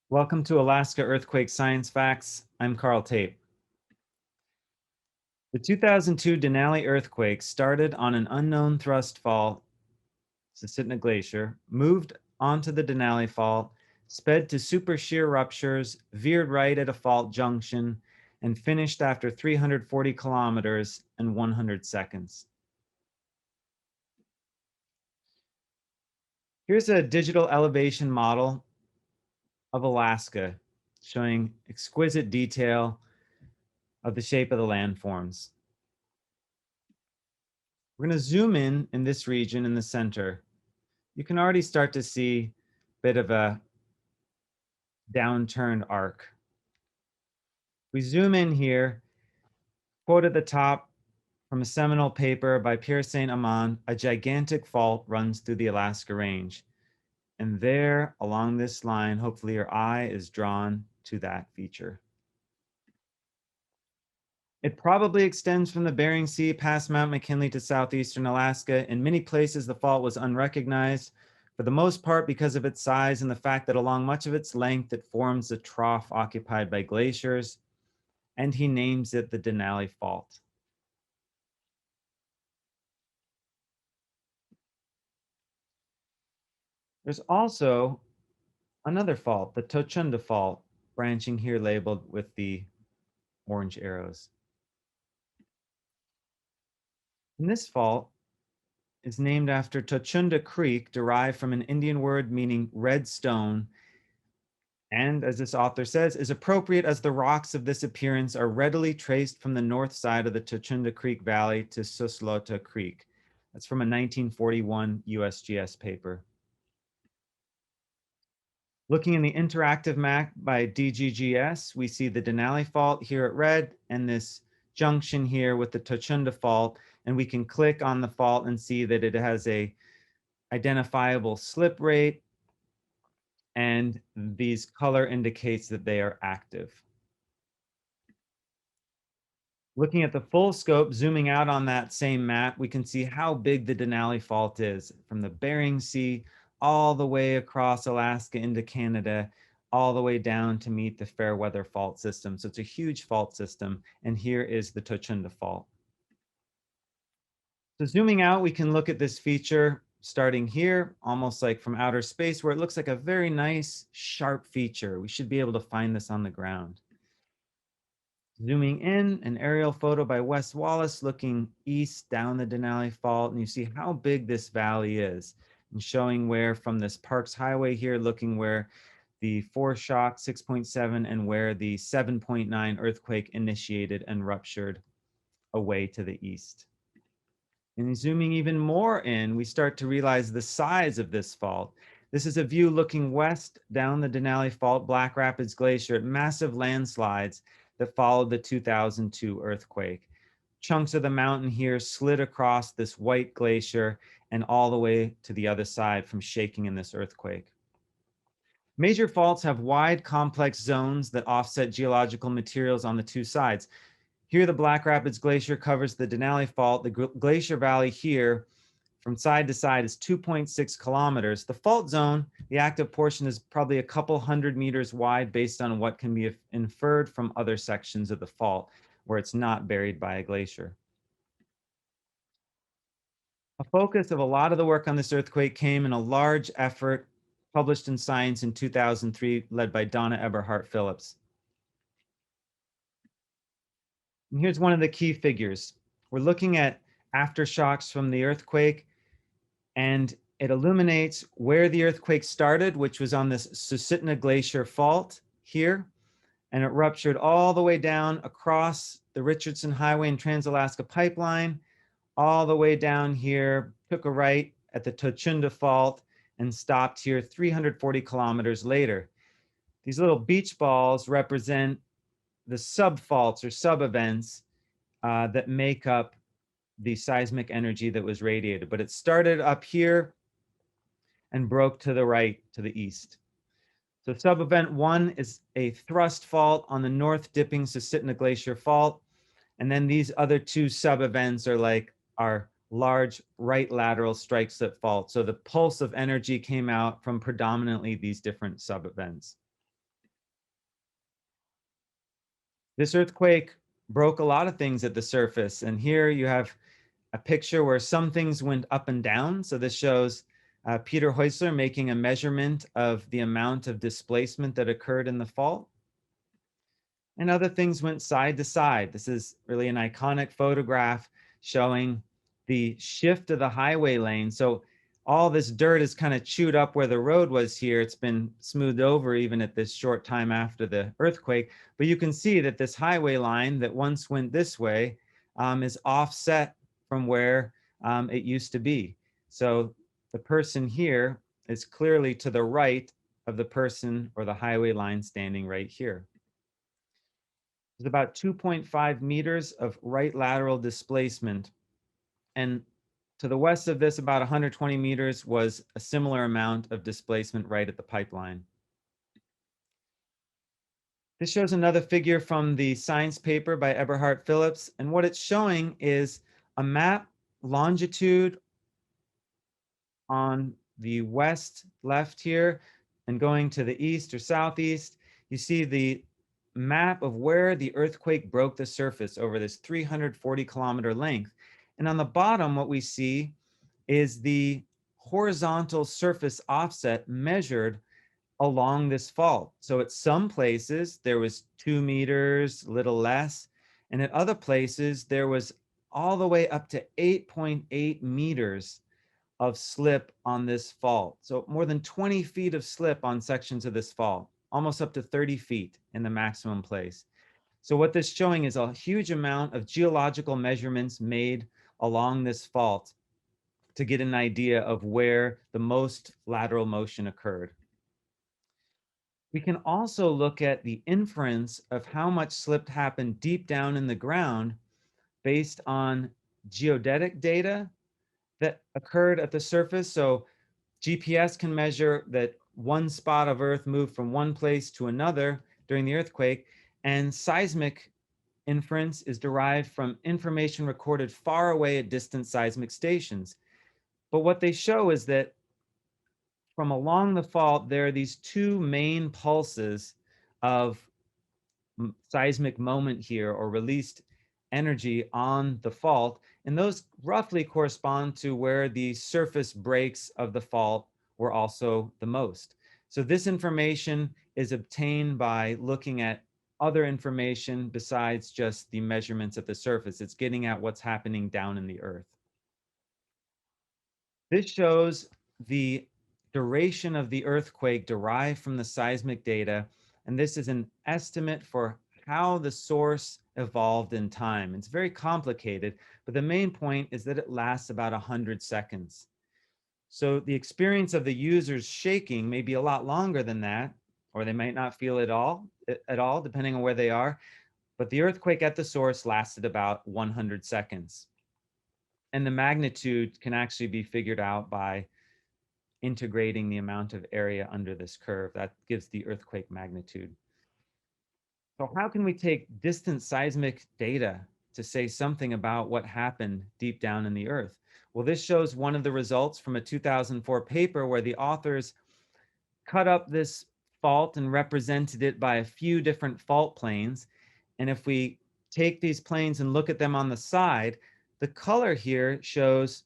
Welcome to Alaska Earthquake Science Facts. I'm Carl Tate. The 2002 Denali earthquake started on an unknown thrust fault, Susitna Glacier, moved onto the Denali Fault, sped to super shear ruptures, veered right at a fault junction, and finished after 340 kilometers and 100 seconds. Here's a digital elevation model of Alaska showing exquisite detail of the shape of the landforms. We're going to zoom in this region in the center. You can already start to see a bit of a downturned arc. We zoom in here, quote at the top from a seminal paper by Pierre Saint Amand, a gigantic fault runs through the Alaska Range. And there, along this line, hopefully your eye is drawn to that feature. It probably extends from the Bering Sea past Mount McKinley to southeastern Alaska. In many places, the fault was unrecognized, for the most part because of its size and the fact that along much of its length, it forms a trough occupied by glaciers, and he names it the Denali Fault. There's also another fault, the Tochunda Fault, branching here labeled with the orange arrows. And this fault is named after Tochunda Creek, derived from an Indian word meaning red stone, and as this author says, is appropriate as the rocks of this appearance are readily traced from the north side of the Tochunda Creek Valley to Suslota Creek. That's from a 1941 USGS paper. Looking in the interactive map by DGGS, we see the Denali Fault here at red and this junction here with the Tochunda Fault, and we can click on the fault and see that it has a identifiable slip rate, and these color indicates that they are active. Looking at the full scope, zooming out on that same map, we can see how big the Denali Fault is, from the Bering Sea all the way across Alaska into Canada, all the way down to meet the Fairweather Fault System. So it's a huge fault system, and here is the Tochunda Fault. So zooming out, we can look at this feature starting here, almost like from outer space, where it looks like a very nice, sharp feature. We should be able to find this on the ground. Zooming in, an aerial photo by Wes Wallace looking east down the Denali Fault, and you see how big this valley is, and showing where from this Parks Highway here, looking where the foreshock 6.7 and where the 7.9 earthquake initiated and ruptured away to the east. And zooming even more in, we start to realize the size of this fault. This is a view looking west down the Denali Fault, Black Rapids Glacier, at massive landslides that followed the 2002 earthquake. Chunks of the mountain here slid across this white glacier and all the way to the other side from shaking in this earthquake. Major faults have wide, complex zones that offset geological materials on the two sides. Here, the Black Rapids Glacier covers the Denali Fault. The glacier valley here from side to side is 2.6 kilometers. The fault zone, the active portion, is probably a couple hundred meters wide based on what can be inferred from other sections of the fault where it's not buried by a glacier. A focus of a lot of the work on this earthquake came in a large effort published in Science in 2003, led by Donna Eberhardt Phillips. And here's one of the key figures. We're looking at aftershocks from the earthquake, and it illuminates where the earthquake started, which was on this Susitna Glacier Fault here, and it ruptured all the way down across the Richardson Highway and Trans-Alaska Pipeline, all the way down here, took a right at the Tochunda Fault, and stopped here 340 kilometers later. These little beach balls represent the subfaults or sub-events that make up the seismic energy that was radiated. But it started up here and broke to the right, to the east. So sub-event 1 is a thrust fault on the north dipping Susitna Glacier Fault. And then these other two sub-events are like our large right lateral strike slip fault. So the pulse of energy came out from predominantly these different sub-events. This earthquake broke a lot of things at the surface. And here you have a picture where some things went up and down. So this shows Peter Heusler making a measurement of the amount of displacement that occurred in the fault. And other things went side to side. This is really an iconic photograph showing the shift of the highway lane. So all this dirt is kind of chewed up where the road was here. It's been smoothed over even at this short time after the earthquake. But you can see that this highway line that once went this way is offset from where it used to be. So the person here is clearly to the right of the person or the highway line standing right here. There's about 2.5 meters of right lateral displacement. And to the west of this, about 120 meters was a similar amount of displacement right at the pipeline. This shows another figure from the science paper by Eberhard Phillips. And what it's showing is a map longitude on the west left here and going to the east or southeast. You see the map of where the earthquake broke the surface over this 340-kilometer length. And on the bottom, what we see is the horizontal surface offset measured along this fault. So at some places, there was 2 meters, a little less. And at other places, there was all the way up to 8.8 meters of slip on this fault. So more than 20 feet of slip on sections of this fault, almost up to 30 feet in the maximum place. So what this is showing is a huge amount of geological measurements made along this fault to get an idea of where the most lateral motion occurred. We can also look at the inference of how much slip happened deep down in the ground based on geodetic data that occurred at the surface. So GPS can measure that one spot of Earth moved from one place to another during the earthquake, and seismic inference is derived from information recorded far away at distant seismic stations. But what they show is that from along the fault, there are these two main pulses of seismic moment here, or released energy on the fault. And those roughly correspond to where the surface breaks of the fault were also the most. So this information is obtained by looking at other information besides just the measurements at the surface. It's getting at what's happening down in the earth. This shows the duration of the earthquake derived from the seismic data, and this is an estimate for how the source evolved in time. It's very complicated, but the main point is that it lasts about 100 seconds. So the experience of the users shaking may be a lot longer than that, or they might not feel it at all, depending on where they are. But the earthquake at the source lasted about 100 seconds. And the magnitude can actually be figured out by integrating the amount of area under this curve. That gives the earthquake magnitude. So how can we take distant seismic data to say something about what happened deep down in the earth? Well, this shows one of the results from a 2004 paper where the authors cut up this fault and represented it by a few different fault planes. And if we take these planes and look at them on the side, the color here shows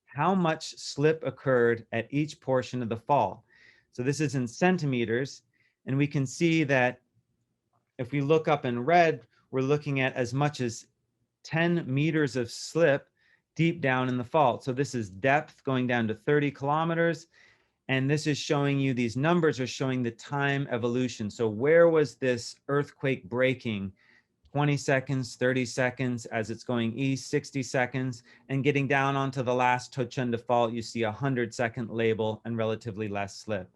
how much slip occurred at each portion of the fault. So this is in centimeters, and we can see that if we look up in red, we're looking at as much as 10 meters of slip deep down in the fault. So this is depth going down to 30 kilometers. And this is showing you, these numbers are showing the time evolution. So where was this earthquake breaking? 20 seconds, 30 seconds, as it's going east, 60 seconds, and getting down onto the last Tochunda fault, you see a 100-second label and relatively less slip.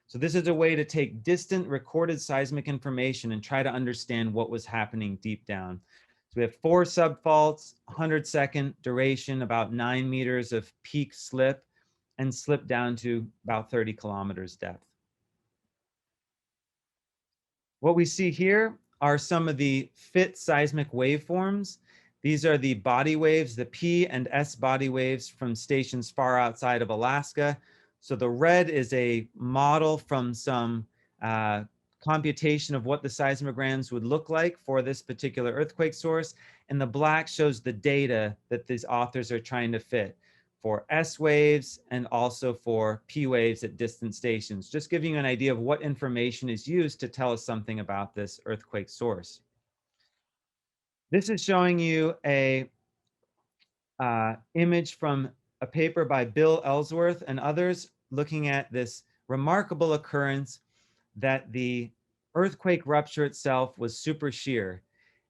So this is a way to take distant recorded seismic information and try to understand what was happening deep down. So we have 4 subfaults, 100-second duration, about 9 meters of peak slip, and slip down to about 30 kilometers depth. What we see here are some of the fit seismic waveforms. These are the body waves, the P and S body waves from stations far outside of Alaska. So the red is a model from some computation of what the seismograms would look like for this particular earthquake source. And the black shows the data that these authors are trying to fit for S waves and also for P waves at distant stations, just giving you an idea of what information is used to tell us something about this earthquake source. This is showing you a image from a paper by Bill Ellsworth and others looking at this remarkable occurrence that the earthquake rupture itself was super shear.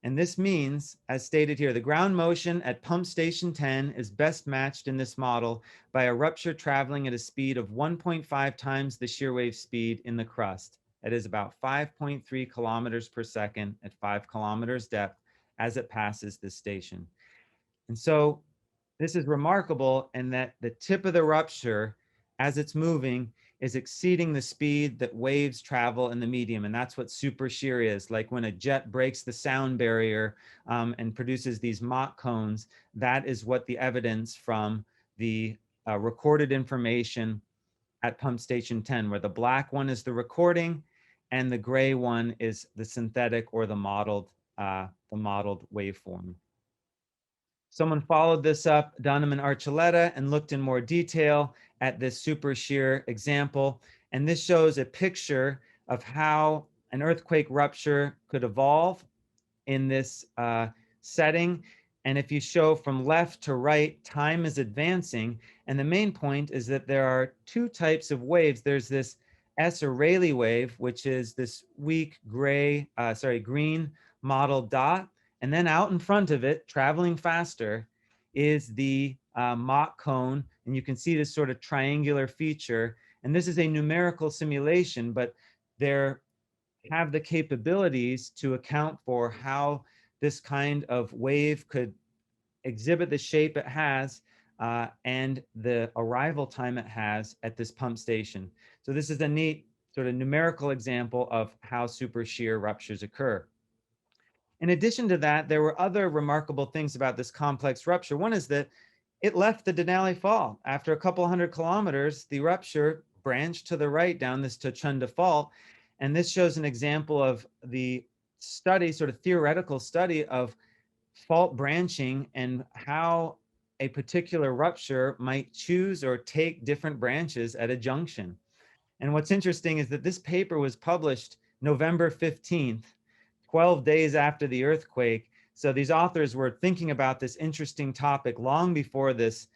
And this means, as stated here, the ground motion at pump station 10 is best matched in this model by a rupture traveling at a speed of 1.5 times the shear wave speed in the crust. That is about 5.3 kilometers per second at 5 kilometers depth as it passes this station. And so this is remarkable in that the tip of the rupture, as it's moving, is exceeding the speed that waves travel in the medium. And that's what super shear is. Like when a jet breaks the sound barrier and produces these Mach cones, that is what the evidence from the recorded information at pump station 10, where the black one is the recording and the gray one is the synthetic or the modeled waveform. Someone followed this up, Dunham and Archuleta, and looked in more detail at this super shear example. And this shows a picture of how an earthquake rupture could evolve in this setting. And if you show from left to right, time is advancing. And the main point is that there are two types of waves. There's this S or Rayleigh wave, which is this weak green mottled dot. And then out in front of it, traveling faster, is the Mach cone. And you can see this sort of triangular feature. And this is a numerical simulation, but there have the capabilities to account for how this kind of wave could exhibit the shape it has and the arrival time it has at this pump station. So this is a neat sort of numerical example of how super shear ruptures occur. In addition to that, there were other remarkable things about this complex rupture. One is that it left the Denali Fault. After a couple hundred kilometers, the rupture branched to the right down this Tochunda Fault. And this shows an example of the study, sort of theoretical study of fault branching and how a particular rupture might choose or take different branches at a junction. And what's interesting is that this paper was published November 15th, 12 days after the earthquake. So these authors were thinking about this interesting topic long before this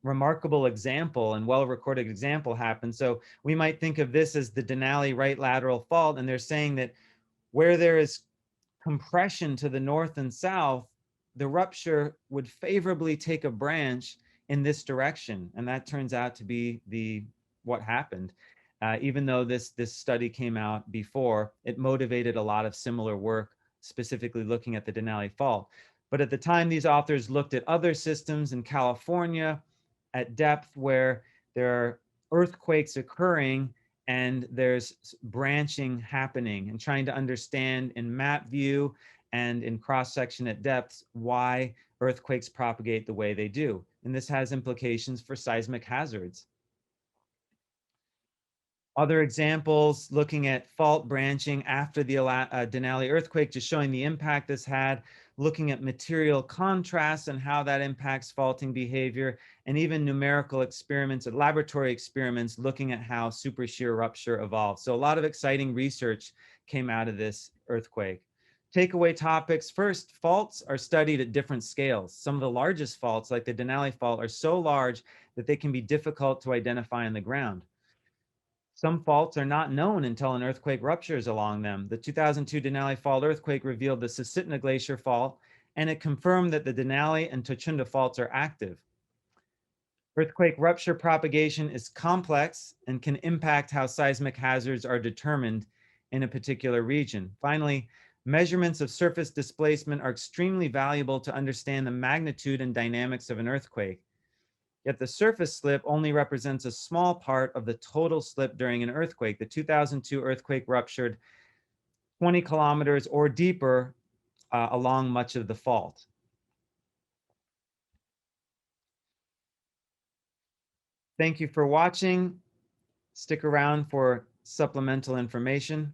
remarkable example and well-recorded example happened. So we might think of this as the Denali right lateral fault, and they're saying that where there is compression to the north and south, the rupture would favorably take a branch in this direction. And that turns out to be what happened. Even though this study came out before, it motivated a lot of similar work, specifically looking at the Denali Fault. But at the time, these authors looked at other systems in California at depth where there are earthquakes occurring and there's branching happening, and trying to understand in map view and in cross section at depths why earthquakes propagate the way they do. And this has implications for seismic hazards. Other examples looking at fault branching after the Denali earthquake, just showing the impact this had, looking at material contrast and how that impacts faulting behavior, and even numerical experiments, laboratory experiments, looking at how super shear rupture evolved. So a lot of exciting research came out of this earthquake. Takeaway topics. First, faults are studied at different scales. Some of the largest faults, like the Denali fault, are so large that they can be difficult to identify on the ground. Some faults are not known until an earthquake ruptures along them. The 2002 Denali Fault earthquake revealed the Susitna Glacier Fault, and it confirmed that the Denali and Tochunda faults are active. Earthquake rupture propagation is complex and can impact how seismic hazards are determined in a particular region. Finally, measurements of surface displacement are extremely valuable to understand the magnitude and dynamics of an earthquake. Yet the surface slip only represents a small part of the total slip during an earthquake. The 2002 earthquake ruptured 20 kilometers or deeper along much of the fault. Thank you for watching. Stick around for supplemental information.